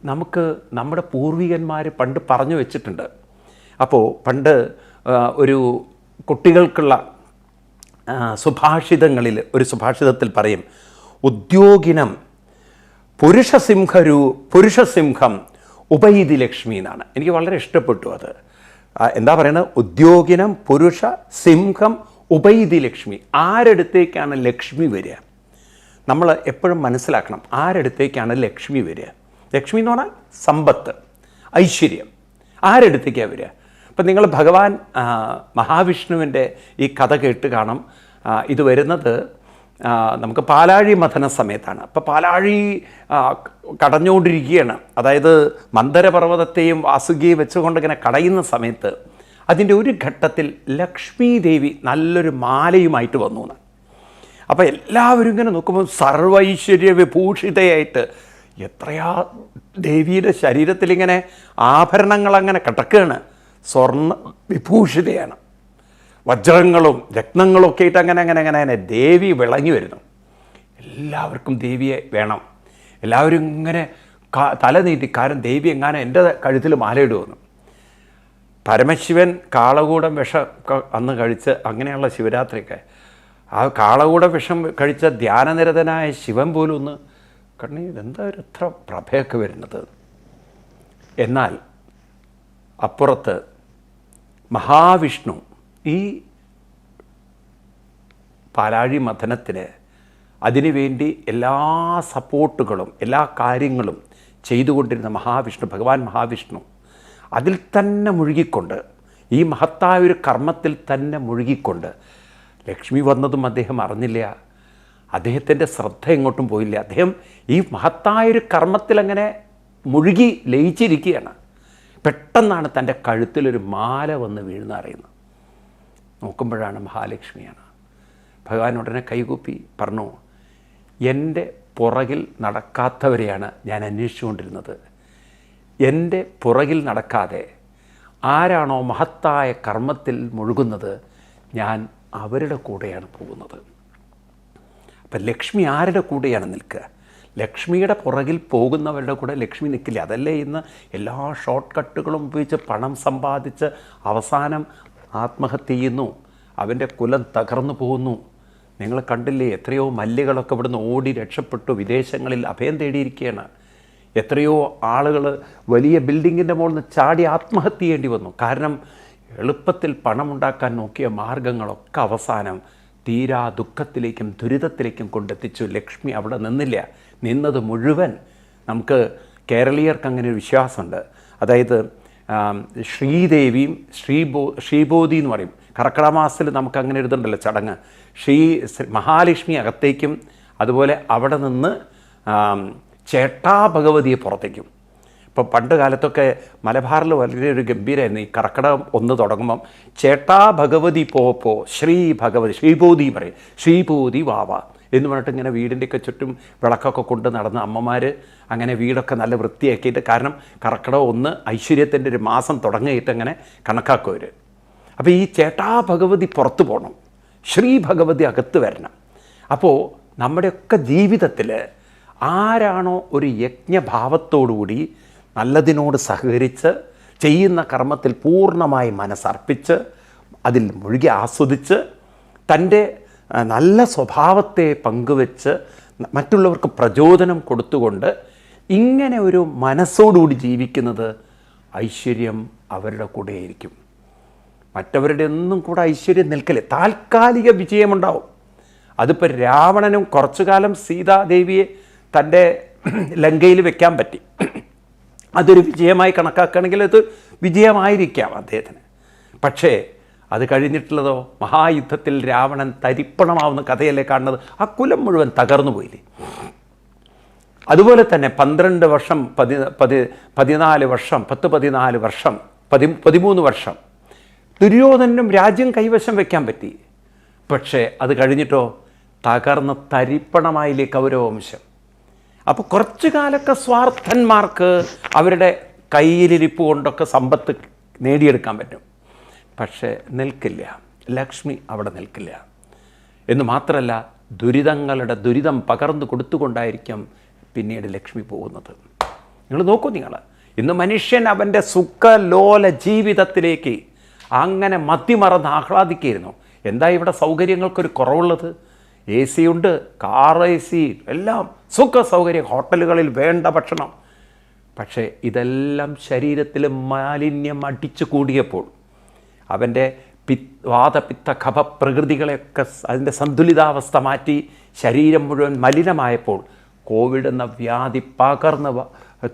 നമുക്ക് നമ്മുടെ പൂർവികന്മാർ പണ്ട് പറഞ്ഞു വെച്ചിട്ടുണ്ട്. അപ്പോൾ പണ്ട് ഒരു കുട്ടികൾക്കുള്ള സുഭാഷിതങ്ങളിൽ ഒരു സുഭാഷിതത്തിൽ പറയും, ഉദ്യോഗിനം പുരുഷസിംഹം ഉപൈതി ലക്ഷ്മി എന്നാണ്. എനിക്ക് വളരെ ഇഷ്ടപ്പെട്ടു അത്. എന്താ പറയുന്നത്? ഉദ്യോഗിനം പുരുഷസിംഹം ഉപൈതി ലക്ഷ്മി. ആരെടുത്തേക്കാണ് ലക്ഷ്മി വരിക? നമ്മൾ എപ്പോഴും മനസ്സിലാക്കണം, ആരെടുത്തേക്കാണ് ലക്ഷ്മി വരിക. ലക്ഷ്മി എന്ന് പറഞ്ഞാൽ സമ്പത്ത്, ഐശ്വര്യം. ആരെടുത്തേക്കാണ് വരിക? അപ്പം നിങ്ങൾ ഭഗവാൻ മഹാവിഷ്ണുവിൻ്റെ ഈ കഥ കേട്ട് കാണും. ഇത് വരുന്നത് നമുക്ക് പാലാഴി മഥന സമയത്താണ്. അപ്പോൾ പാലാഴി കടഞ്ഞുകൊണ്ടിരിക്കുകയാണ്. അതായത് മന്ദരപർവ്വതത്തെയും വാസുകിയെയും വെച്ചുകൊണ്ട് ഇങ്ങനെ കടയുന്ന സമയത്ത് അതിൻ്റെ ഒരു ഘട്ടത്തിൽ ലക്ഷ്മി ദേവി നല്ലൊരു മാലയുമായിട്ട് വന്നു എന്ന്. അപ്പോൾ എല്ലാവരും ഇങ്ങനെ നോക്കുമ്പോൾ സർവൈശ്വര്യ വിഭൂഷിതയായിട്ട് എത്രയാ ദേവിയുടെ ശരീരത്തിലിങ്ങനെ ആഭരണങ്ങളങ്ങനെ കിടക്കുകയാണ്. സ്വർണ്ണ വിഭൂഷിതയാണ്, വജ്രങ്ങളും രത്നങ്ങളും ഒക്കെ ആയിട്ട് അങ്ങനെ ദേവി വിളങ്ങി വരുന്നു. എല്ലാവർക്കും ദേവിയെ വേണം. എല്ലാവരും ഇങ്ങനെ തല നീട്ടി, കാരണം ദേവി എങ്ങാനും എൻ്റെ കഴുത്തിൽ മാലയിടുമെന്ന്. പരമശിവൻ കാളകൂടം വിഷം അന്ന് കഴിച്ച്, അങ്ങനെയുള്ള ശിവരാത്രിയൊക്കെ ആ കാളകൂട വിഷം കഴിച്ച ധ്യാനനിരതനായ ശിവൻ പോലും ഒന്ന് കണ്ണി, എന്താ ഒരു ഇത്ര പ്രഭയൊക്കെ വരുന്നത്. എന്നാൽ അപ്പുറത്ത് മഹാവിഷ്ണു ഈ പാലാഴി മഥനത്തിന് അതിനുവേണ്ടി എല്ലാ സപ്പോർട്ടുകളും എല്ലാ കാര്യങ്ങളും ചെയ്തുകൊണ്ടിരുന്ന മഹാവിഷ്ണു, ഭഗവാൻ മഹാവിഷ്ണു അതിൽ തന്നെ മുഴുകിക്കൊണ്ട്, ഈ മഹത്തായൊരു കർമ്മത്തിൽ തന്നെ മുഴുകിക്കൊണ്ട്, ലക്ഷ്മി വന്നതും അദ്ദേഹം അറിഞ്ഞില്ല. അദ്ദേഹത്തിൻ്റെ ശ്രദ്ധ എങ്ങോട്ടും പോയില്ല. അദ്ദേഹം ഈ മഹത്തായൊരു കർമ്മത്തിൽ അങ്ങനെ മുഴുകി ലയിച്ചിരിക്കുകയാണ്. പെട്ടെന്നാണ് തൻ്റെ കഴുത്തിലൊരു മാല വന്ന് വീഴുന്ന അറിയുന്നത്. നോക്കുമ്പോഴാണ് മഹാലക്ഷ്മിയാണ്. ഭഗവാൻ ഉടനെ കൈകൂപ്പി പറഞ്ഞു, എൻ്റെ പുറകിൽ നടക്കാത്തവരെയാണ് ഞാൻ അന്വേഷിച്ചുകൊണ്ടിരുന്നത്. എൻ്റെ പുറകിൽ നടക്കാതെ ആരാണോ മഹത്തായ കർമ്മത്തിൽ മുഴുകുന്നത്, ഞാൻ അവരുടെ കൂടെയാണ് പോകുന്നത്. അപ്പം ലക്ഷ്മി ആരുടെ കൂടെയാണ് നിൽക്കുക? ലക്ഷ്മിയുടെ പുറകിൽ പോകുന്നവരുടെ കൂടെ ലക്ഷ്മി നിൽക്കില്ല. അതല്ലേ ഇന്ന് എല്ലാ ഷോർട്ട് കട്ടുകളും ഉപയോഗിച്ച് പണം സമ്പാദിച്ച് അവസാനം ആത്മഹത്യ ചെയ്യുന്നു, അവൻ്റെ കുലം തകർന്നു പോകുന്നു. നിങ്ങൾ കണ്ടില്ലേ, എത്രയോ മല്ലികളൊക്കെ ഇവിടുന്ന് ഓടി രക്ഷപ്പെട്ടു വിദേശങ്ങളിൽ അഭയം തേടിയിരിക്കുകയാണ്. എത്രയോ ആളുകൾ വലിയ ബിൽഡിങ്ങിൻ്റെ മുകളിൽ നിന്ന് ചാടി ആത്മഹത്യ ചെയ്യേണ്ടി വന്നു. കാരണം എളുപ്പത്തിൽ പണമുണ്ടാക്കാൻ നോക്കിയ മാർഗങ്ങളൊക്കെ അവസാനം തീരാ ദുഃഖത്തിലേക്കും ദുരിതത്തിലേക്കും കൊണ്ടെത്തിച്ചു. ലക്ഷ്മി അവിടെ നിന്നില്ല. നിന്നത് മുഴുവൻ, നമുക്ക് കേരളീയർക്ക് അങ്ങനെ ഒരു വിശ്വാസമുണ്ട്. അതായത് ശ്രീദേവിയും ശ്രീബോധി എന്ന് പറയും. കർക്കിടക മാസത്തിൽ നമുക്ക് അങ്ങനെ എഴുതുന്നുണ്ടല്ലോ ചടങ്ങ്. മഹാലക്ഷ്മി അകത്തേക്കും അതുപോലെ അവിടെ നിന്ന് ചേട്ടാ ഭഗവതിയെ പുറത്തേക്കും. ഇപ്പോൾ പണ്ട് കാലത്തൊക്കെ മലബാറിൽ വലിയൊരു ഗംഭീരമായിരുന്നു. ഈ കർക്കിടകം 1 തുടങ്ങുമ്പം ചേട്ടാ ഭഗവതി പോ ശ്രീ ഭഗവതി, ശ്രീബോധി പറയും, ശ്രീബോധി വാവ എന്ന് പറഞ്ഞിട്ട് ഇങ്ങനെ വീടിൻ്റെയൊക്കെ ചുറ്റും വിളക്കൊക്കെ കൊണ്ട് നടന്ന അമ്മമാർ അങ്ങനെ വീടൊക്കെ നല്ല വൃത്തിയാക്കിയിട്ട്, കാരണം കർക്കിടകം 1 ഐശ്വര്യത്തിൻ്റെ ഒരു മാസം തുടങ്ങിയിട്ട് അങ്ങനെ കണക്കാക്കും അവർ. അപ്പോൾ ഈ ചേട്ടാ ഭഗവതി പുറത്തു പോകണം, ശ്രീ ഭഗവതി അകത്ത് വരണം. അപ്പോൾ നമ്മുടെയൊക്കെ ജീവിതത്തിൽ ആരാണോ ഒരു യജ്ഞഭാവത്തോടുകൂടി നല്ലതിനോട് സഹകരിച്ച് ചെയ്യുന്ന കർമ്മത്തിൽ പൂർണ്ണമായി മനസ്സർപ്പിച്ച് അതിൽ മുഴുകി ആസ്വദിച്ച് തൻ്റെ നല്ല സ്വഭാവത്തെ പങ്കുവെച്ച് മറ്റുള്ളവർക്ക് പ്രചോദനം കൊടുത്തുകൊണ്ട് ഇങ്ങനെ ഒരു മനസ്സോടുകൂടി ജീവിക്കുന്നത് ഐശ്വര്യം അവരുടെ കൂടെയായിരിക്കും. മറ്റവരുടെ ഒന്നും കൂടെ ഐശ്വര്യം നിൽക്കില്ല. താൽക്കാലിക വിജയമുണ്ടാവും. അതിപ്പോൾ രാവണനും കുറച്ചു കാലം സീതാദേവിയെ തൻ്റെ ലങ്കയിൽ വെക്കാൻ പറ്റി. അതൊരു വിജയമായി കണക്കാക്കുകയാണെങ്കിൽ അത് വിജയമായിരിക്കാം അദ്ദേഹത്തിന്. പക്ഷേ അത് കഴിഞ്ഞിട്ടുള്ളതോ, മഹായുദ്ധത്തിൽ രാവണൻ തരിപ്പണമാവുന്ന കഥയല്ലേ കാണുന്നത്. ആ കുലം മുഴുവൻ തകർന്നു പോയില്ലേ. അതുപോലെ തന്നെ 12 വർഷം 14 വർഷം 14 വർഷം 13 വർഷം ദുര്യോധനും രാജ്യം കൈവശം വയ്ക്കാൻ പറ്റി. പക്ഷേ അത് കഴിഞ്ഞിട്ടോ തകർന്ന തരിപ്പണമായില്ലേ കൗരവവംശം. അപ്പോൾ കുറച്ചു കാലമൊക്കെ സ്വാർത്ഥന്മാർക്ക് അവരുടെ കയ്യിലിരിപ്പ് കൊണ്ടൊക്കെ സമ്പത്ത് നേടിയെടുക്കാൻ പറ്റും. പക്ഷേ നിൽക്കില്ല, ലക്ഷ്മി അവിടെ നിൽക്കില്ല. എന്ന് മാത്രമല്ല, ദുരിതങ്ങളുടെ ദുരിതം പകർന്നു കൊടുത്തുകൊണ്ടായിരിക്കും പിന്നീട് ലക്ഷ്മി പോകുന്നത്. നിങ്ങൾ നോക്കൂ, നിങ്ങൾ ഇന്ന് മനുഷ്യൻ അവൻ്റെ സുഖലോല ജീവിതത്തിലേക്ക് അങ്ങനെ മതിമറന്ന് ആഹ്ലാദിക്കുകയായിരുന്നു. എന്താ ഇവിടെ സൗകര്യങ്ങൾക്കൊരു കുറവുള്ളത്? AC ഉണ്ട്, കാർ AC, എല്ലാം സുഖ സൗകര്യം, ഹോട്ടലുകളിൽ വേണ്ട ഭക്ഷണം. പക്ഷേ ഇതെല്ലാം ശരീരത്തിൽ മാലിന്യം അടിച്ചു കൂടിയപ്പോൾ, അവൻ്റെ വാതപിത്ത കഫ പ്രകൃതികളെയൊക്കെ അതിൻ്റെ സന്തുലിതാവസ്ഥ മാറ്റി ശരീരം മുഴുവൻ മലിനമായപ്പോൾ കോവിഡ് എന്ന വ്യാധി പകർന്ന്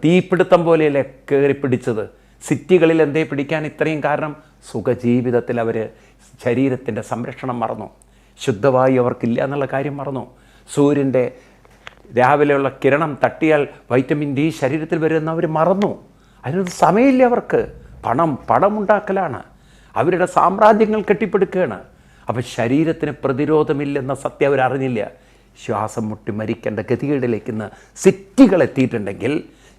തീപിടുത്തം പോലെയല്ലേ കയറിപ്പിടിച്ചത്. സിറ്റികളിൽ എന്തേ പിടിക്കാൻ ഇത്രയും കാരണം? സുഖജീവിതത്തിൽ അവർ ശരീരത്തിൻ്റെ സംരക്ഷണം മറന്നു. ശുദ്ധവായു അവർക്കില്ല എന്നുള്ള കാര്യം മറന്നു. സൂര്യൻ്റെ രാവിലെയുള്ള കിരണം തട്ടിയാൽ വൈറ്റമിൻ D ശരീരത്തിൽ വരുന്നവർ മറന്നു. അതിനൊരു സമയമില്ല അവർക്ക്. പണമുണ്ടാക്കലാണ്. അവരുടെ സാമ്രാജ്യങ്ങൾ കെട്ടിപ്പടുക്കുകയാണ്. അപ്പം ശരീരത്തിന് പ്രതിരോധമില്ലെന്ന സത്യം അവരറിഞ്ഞില്ല. ശ്വാസം മുട്ടി മരിക്കേണ്ട ഗതികേടിലേക്ക് ഇന്ന് സിറ്റികൾ എത്തിയിട്ടുണ്ടെങ്കിൽ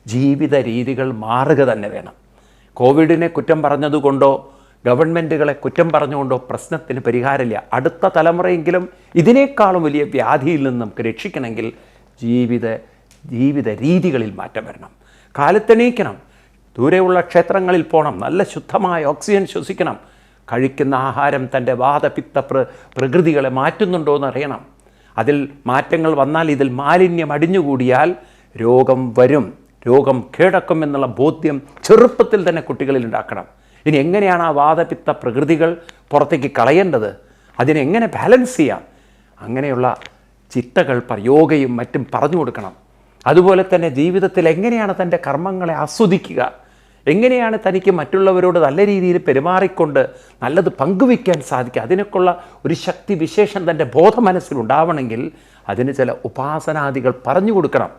ജീവിത രീതികൾ മാറുക തന്നെ വേണം. കോവിഡിനെ കുറ്റം പറഞ്ഞതുകൊണ്ടോ ഗവൺമെൻറ്റുകളെ കുറ്റം പറഞ്ഞുകൊണ്ടോ പ്രശ്നത്തിന് പരിഹാരമില്ല. അടുത്ത തലമുറയെങ്കിലും ഇതിനേക്കാളും വലിയ വ്യാധിയിൽ നിന്ന് നമുക്ക് രക്ഷിക്കണമെങ്കിൽ ജീവിത രീതികളിൽ മാറ്റം വരണം. കാലത്തെണീക്കണം, ദൂരെയുള്ള ക്ഷേത്രങ്ങളിൽ പോകണം, നല്ല ശുദ്ധമായ ഓക്സിജൻ ശ്വസിക്കണം, കഴിക്കുന്ന ആഹാരം തൻ്റെ വാതപിത്ത പ്രകൃതികളെ മാറ്റുന്നുണ്ടോ എന്ന് അറിയണം. അതിൽ മാറ്റങ്ങൾ വന്നാൽ, ഇതിൽ മാലിന്യം അടിഞ്ഞുകൂടിയാൽ രോഗം വരും, രോഗം കീഴടക്കും എന്നുള്ള ബോധ്യം ചെറുപ്പത്തിൽ തന്നെ കുട്ടികളിൽ ഉണ്ടാക്കണം. ഇനി എങ്ങനെയാണ് ആ വാതപിത്ത പ്രകൃതികൾ പുറത്തേക്ക് കളയേണ്ടത്, അതിനെങ്ങനെ ബാലൻസ് ചെയ്യാം, അങ്ങനെയുള്ള ചിട്ടകൾ യോഗയും മറ്റും പറഞ്ഞു കൊടുക്കണം. അതുപോലെ തന്നെ ജീവിതത്തിൽ എങ്ങനെയാണ് തൻ്റെ കർമ്മങ്ങളെ ആസ്വദിക്കുക, എങ്ങനെയാണ് തനിക്ക് മറ്റുള്ളവരോട് നല്ല രീതിയിൽ പെരുമാറിക്കൊണ്ട് നല്ലത് പങ്കുവയ്ക്കാൻ സാധിക്കുക, അതിനൊക്കെയുള്ള ഒരു ശക്തി വിശേഷം തൻ്റെ ബോധമനസ്സിലുണ്ടാവണമെങ്കിൽ അതിന് ചില ഉപാസനാദികൾ പറഞ്ഞു കൊടുക്കണം.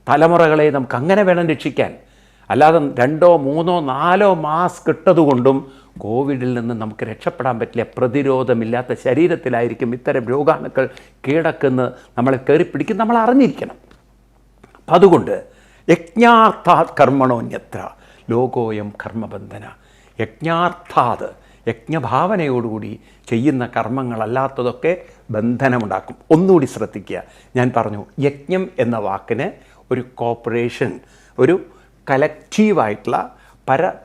തലമുറകളെ നമുക്ക് അങ്ങനെ വേണം രക്ഷിക്കാൻ. അല്ലാതെ 2, 3, 4 മാസ്ക് ഇട്ടതുകൊണ്ടും കോവിഡിൽ നിന്ന് നമുക്ക് രക്ഷപ്പെടാൻ പറ്റില്ല. പ്രതിരോധമില്ലാത്ത ശരീരത്തിലായിരിക്കും ഇത്തരം രോഗാണുക്കൾ കീഴടക്കുന്നത്, നമ്മളെ കയറി പിടിക്കും, നമ്മൾ അറിഞ്ഞിരിക്കണം. അപ്പം അതുകൊണ്ട് യജ്ഞാർത്ഥാത് കർമ്മണോന്യത്ര ലോകോയം കർമ്മബന്ധന. യജ്ഞാർത്ഥാത്, യജ്ഞഭാവനയോടുകൂടി ചെയ്യുന്ന കർമ്മങ്ങളല്ലാത്തതൊക്കെ ബന്ധനമുണ്ടാക്കും. ഒന്നുകൂടി ശ്രദ്ധിക്കുക, ഞാൻ പറഞ്ഞു യജ്ഞം എന്ന വാക്കിന് ഒരു കോപ്പറേഷൻ, ഒരു കലക്റ്റീവായിട്ടുള്ള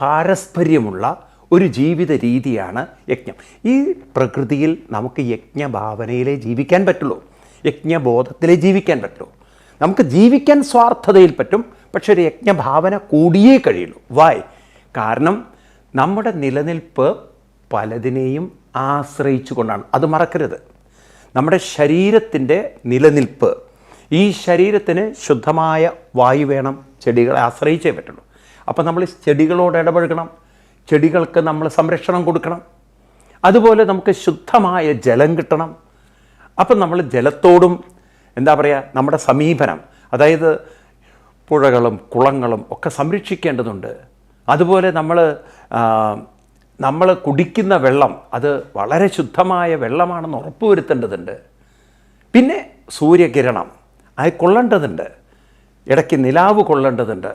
പാരസ്പര്യമുള്ള ഒരു ജീവിത രീതിയാണ് യജ്ഞം. ഈ പ്രകൃതിയിൽ നമുക്ക് യജ്ഞഭാവനയിലേ ജീവിക്കാൻ പറ്റുള്ളൂ, യജ്ഞബോധത്തിലേ ജീവിക്കാൻ പറ്റുള്ളൂ. നമുക്ക് ജീവിക്കാൻ സ്വാർത്ഥതയിൽ പറ്റും, പക്ഷെ ഒരു യജ്ഞഭാവന കൂടിയേ കഴിയുള്ളൂ. വായ്? കാരണം നമ്മുടെ നിലനിൽപ്പ് പലതിനെയും ആശ്രയിച്ചു കൊണ്ടാണ്. അത് മറക്കരുത്. നമ്മുടെ ശരീരത്തിൻ്റെ നിലനിൽപ്പ്, ഈ ശരീരത്തിന് ശുദ്ധമായ വായു വേണം, ചെടികളെ ആശ്രയിച്ചേ പറ്റുള്ളൂ. അപ്പോൾ നമ്മൾ ചെടികളോട് ഇടപഴകണം, ചെടികൾക്ക് നമ്മൾ സംരക്ഷണം കൊടുക്കണം. അതുപോലെ നമുക്ക് ശുദ്ധമായ ജലം കിട്ടണം. അപ്പം നമ്മൾ ജലത്തോടും എന്താ പറയുക, നമ്മുടെ സമീപനം, അതായത് പുഴകളും കുളങ്ങളും ഒക്കെ സംരക്ഷിക്കേണ്ടതുണ്ട്. അതുപോലെ നമ്മൾ കുടിക്കുന്ന വെള്ളം അത് വളരെ ശുദ്ധമായ വെള്ളമാണെന്ന് ഉറപ്പുവരുത്തേണ്ടതുണ്ട്. പിന്നെ സൂര്യകിരണം അത് കൊള്ളേണ്ടതുണ്ട്, ഇടയ്ക്ക് നിലാവ് കൊള്ളേണ്ടതുണ്ട്.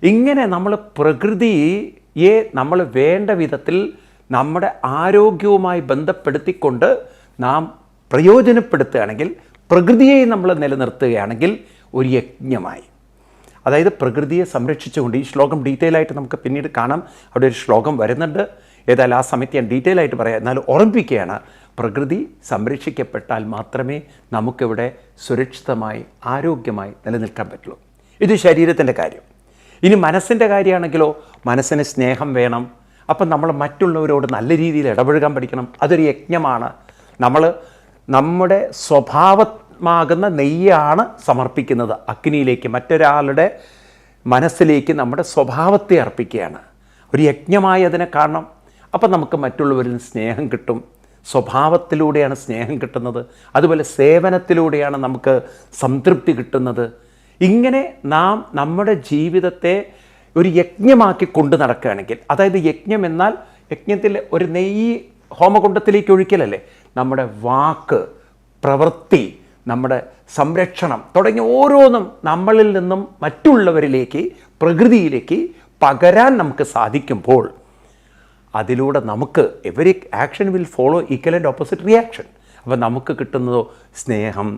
ഇങ്ങനെ നമ്മൾ പ്രകൃതിയെ നമ്മൾ വേണ്ട വിധത്തിൽ നമ്മുടെ ആരോഗ്യവുമായി ബന്ധപ്പെടുത്തിക്കൊണ്ട് നാം പ്രയോജനപ്പെടുത്തുകയാണെങ്കിൽ, പ്രകൃതിയെ നമ്മൾ നിലനിർത്തുകയാണെങ്കിൽ ഒരു യജ്ഞമായി. അതായത് പ്രകൃതിയെ സംരക്ഷിച്ചുകൊണ്ട്, ഈ ശ്ലോകം ഡീറ്റെയിൽ ആയിട്ട് നമുക്ക് പിന്നീട് കാണാം, അവിടെ ഒരു ശ്ലോകം വരുന്നുണ്ട്. ഏതായാലും ആ സമയത്ത് ഞാൻ ഡീറ്റെയിൽ ആയിട്ട് പറയാം. എന്നാലും ഓർമ്മിപ്പിക്കുകയാണ്, പ്രകൃതി സംരക്ഷിക്കപ്പെട്ടാൽ മാത്രമേ നമുക്കിവിടെ സുരക്ഷിതമായി ആരോഗ്യമായി നിലനിൽക്കാൻ പറ്റുള്ളൂ. ഇത് ശരീരത്തിൻ്റെ കാര്യം. ഇനി മനസ്സിൻ്റെ കാര്യമാണെങ്കിലോ, മനസ്സിന് സ്നേഹം വേണം. അപ്പം നമ്മൾ മറ്റുള്ളവരോട് നല്ല രീതിയിൽ ഇടപഴകാൻ പഠിക്കണം. അതൊരു യജ്ഞമാണ്. നമ്മൾ നമ്മുടെ സ്വഭാവമാകുന്ന നെയ്യാണ് സമർപ്പിക്കുന്നത് അഗ്നിയിലേക്ക്, മറ്റൊരാളുടെ മനസ്സിലേക്ക് നമ്മുടെ സ്വഭാവത്തെ അർപ്പിക്കുകയാണ്. ഒരു യജ്ഞമായി അതിനെ കാണണം. അപ്പം നമുക്ക് മറ്റുള്ളവരിൽ സ്നേഹം കിട്ടും. സ്വഭാവത്തിലൂടെയാണ് സ്നേഹം കിട്ടുന്നത്. അതുപോലെ സേവനത്തിലൂടെയാണ് നമുക്ക് സംതൃപ്തി കിട്ടുന്നത്. ഇങ്ങനെ നാം നമ്മുടെ ജീവിതത്തെ ഒരു യജ്ഞമാക്കി കൊണ്ടു നടക്കുകയാണെങ്കിൽ, അതായത് യജ്ഞം എന്നാൽ യജ്ഞത്തിൽ ഒരു നെയ്യ് ഹോമകുണ്ഡത്തിലേക്ക് ഒഴിക്കലല്ലേ, നമ്മുടെ വാക്ക്, പ്രവൃത്തി, നമ്മുടെ സംരക്ഷണം തുടങ്ങിയ ഓരോന്നും നമ്മളിൽ നിന്നും മറ്റുള്ളവരിലേക്ക്, പ്രകൃതിയിലേക്ക് പകരാൻ നമുക്ക് സാധിക്കുമ്പോൾ അതിലൂടെ നമുക്ക് every action will follow equal and opposite reaction. അപ്പോൾ നമുക്ക് കിട്ടുന്നതോ സ്നേഹം,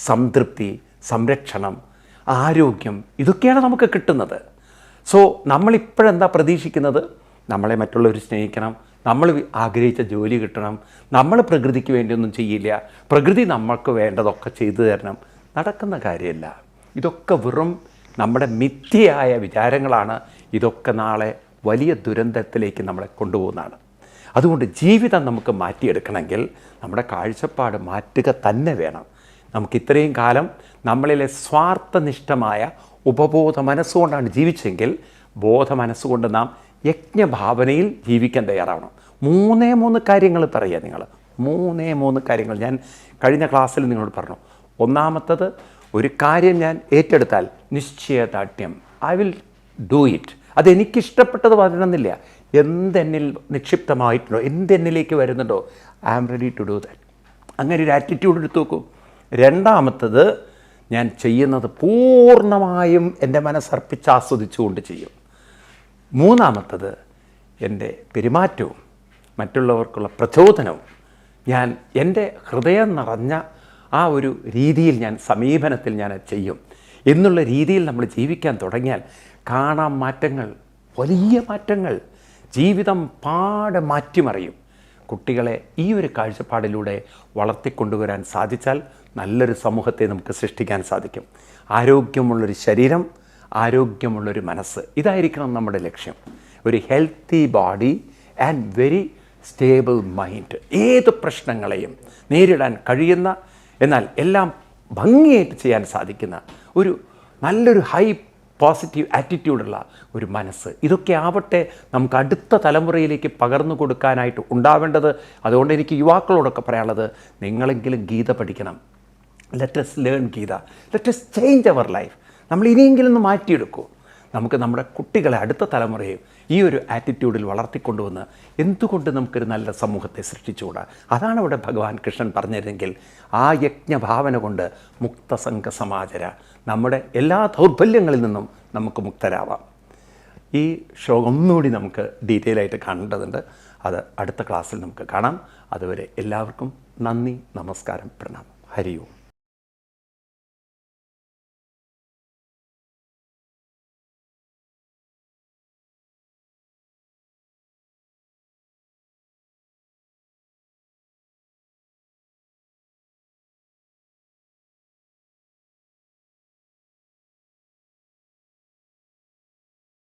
സംതൃപ്തി, സംരക്ഷണം, ആരോഗ്യം, ഇതൊക്കെയാണ് നമുക്ക് കിട്ടുന്നത്. സോ നമ്മളിപ്പോഴെന്താ പ്രതീക്ഷിക്കുന്നത്? നമ്മളെ മറ്റുള്ളവർ സ്നേഹിക്കണം, നമ്മൾ ആഗ്രഹിച്ച ജോലി കിട്ടണം, നമ്മൾ പ്രകൃതിക്ക് വേണ്ടിയൊന്നും ചെയ്യില്ല, പ്രകൃതി നമ്മൾക്ക് വേണ്ടതൊക്കെ ചെയ്തു തരണം. നടക്കുന്ന കാര്യമല്ല. ഇതൊക്കെ വെറും നമ്മുടെ മിഥ്യയായ വിചാരങ്ങളാണ്. ഇതൊക്കെ നാളെ വലിയ ദുരന്തത്തിലേക്ക് നമ്മളെ കൊണ്ടുപോകുന്നതാണ്. അതുകൊണ്ട് ജീവിതം നമുക്ക് മാറ്റിയെടുക്കണമെങ്കിൽ നമ്മുടെ കാഴ്ചപ്പാട് മാറ്റുക തന്നെ വേണം. നമുക്ക് ഇത്രയും കാലം നമ്മളിലെ സ്വാർത്ഥനിഷ്ഠമായ ഉപബോധ മനസ്സുകൊണ്ടാണ് ജീവിച്ചെങ്കിൽ, ബോധ മനസ്സുകൊണ്ട് നാം യജ്ഞഭാവനയിൽ ജീവിക്കാൻ തയ്യാറാവണം. 3 കാര്യങ്ങൾ പറയുക. നിങ്ങൾ 3 കാര്യങ്ങൾ ഞാൻ കഴിഞ്ഞ ക്ലാസ്സിൽ നിങ്ങളോട് പറഞ്ഞു. ഒന്നാമത്തത്, ഒരു കാര്യം ഞാൻ ഏറ്റെടുത്താൽ നിശ്ചയദാർഢ്യം, ഐ വിൽ ഡു ഇറ്റ്. അതെനിക്കിഷ്ടപ്പെട്ടത് വരണമെന്നില്ല, എന്തെന്നിൽ നിക്ഷിപ്തമായിട്ടുണ്ടോ, എന്തെന്നിലേക്ക് വരുന്നുണ്ടോ, I am ready to do that. അങ്ങനെ ഒരു ആറ്റിറ്റ്യൂഡ് എടുത്തു നോക്കൂ. രണ്ടാമത്തത്, ഞാൻ ചെയ്യുന്നത് പൂർണ്ണമായും എൻ്റെ മനസ്സർപ്പിച്ച് ആസ്വദിച്ചുകൊണ്ട് ചെയ്യും. മൂന്നാമത്തത്, എൻ്റെ പെരുമാറ്റവും മറ്റുള്ളവർക്കുള്ള പ്രചോദനവും ഞാൻ എൻ്റെ ഹൃദയം നിറഞ്ഞ ആ ഒരു രീതിയിൽ, സമീപനത്തിൽ ഞാൻ ചെയ്യും എന്നുള്ള രീതിയിൽ നമ്മൾ ജീവിക്കാൻ തുടങ്ങിയാൽ കാണാം മാറ്റങ്ങൾ, വലിയ മാറ്റങ്ങൾ. ജീവിതം പാടെ മാറ്റിമറിയും. കുട്ടികളെ ഈ ഒരു കാഴ്ചപ്പാടിലൂടെ വളർത്തിക്കൊണ്ടുവരാൻ സാധിച്ചാൽ നല്ലൊരു സമൂഹത്തെ നമുക്ക് സൃഷ്ടിക്കാൻ സാധിക്കും. ആരോഗ്യമുള്ളൊരു ശരീരം, ആരോഗ്യമുള്ളൊരു മനസ്സ്, ഇതായിരിക്കണം നമ്മുടെ ലക്ഷ്യം. ഒരു healthy body and very stable mind. ഏത് പ്രശ്നങ്ങളെയും നേരിടാൻ കഴിയുന്ന, എന്നാൽ എല്ലാം ഭംഗിയായിട്ട് ചെയ്യാൻ സാധിക്കുന്ന ഒരു നല്ലൊരു ഹൈ പോസിറ്റീവ് ആറ്റിറ്റ്യൂഡുള്ള ഒരു മനസ്സ്, ഇതൊക്കെ ആവട്ടെ നമുക്ക് അടുത്ത തലമുറയിലേക്ക് പകർന്നു കൊടുക്കാനായിട്ട് ഉണ്ടാവേണ്ടത്. അതുകൊണ്ട് എനിക്ക് യുവാക്കളോടൊക്കെ പറയാനുള്ളത്, നിങ്ങളെങ്കിലും ഗീത പഠിക്കണം. Let us learn Gita, let us change our life. നമ്മൾ ഇനിയെങ്കിലും ഒന്ന് മാറ്റിയെടുക്കൂ. നമുക്ക് നമ്മുടെ കുട്ടികളെ, അടുത്ത തലമുറയും ഈ ഒരു ആറ്റിറ്റ്യൂഡിൽ വളർത്തിക്കൊണ്ടുവന്ന് എന്തുകൊണ്ട് നമുക്കൊരു നല്ല സമൂഹത്തെ സൃഷ്ടിച്ചുകൂടാ? അതാണ് ഇവിടെ ഭഗവാൻ കൃഷ്ണൻ പറഞ്ഞിരുന്നെങ്കിൽ, ആ യജ്ഞഭാവന കൊണ്ട് മുക്തസംഘ സമാചര, നമ്മുടെ എല്ലാ ദൗർബല്യങ്ങളിൽ നിന്നും നമുക്ക് മുക്തരാവാം. ഈ ശ്ലോകം ഒന്നുകൂടി നമുക്ക് ഡീറ്റെയിൽ ആയിട്ട് കാണേണ്ടതുണ്ട്. അത് അടുത്ത ക്ലാസ്സിൽ നമുക്ക് കാണാം. അതുവരെ എല്ലാവർക്കും നന്ദി, നമസ്കാരം, പ്രണാമം. ഹരി ഓം.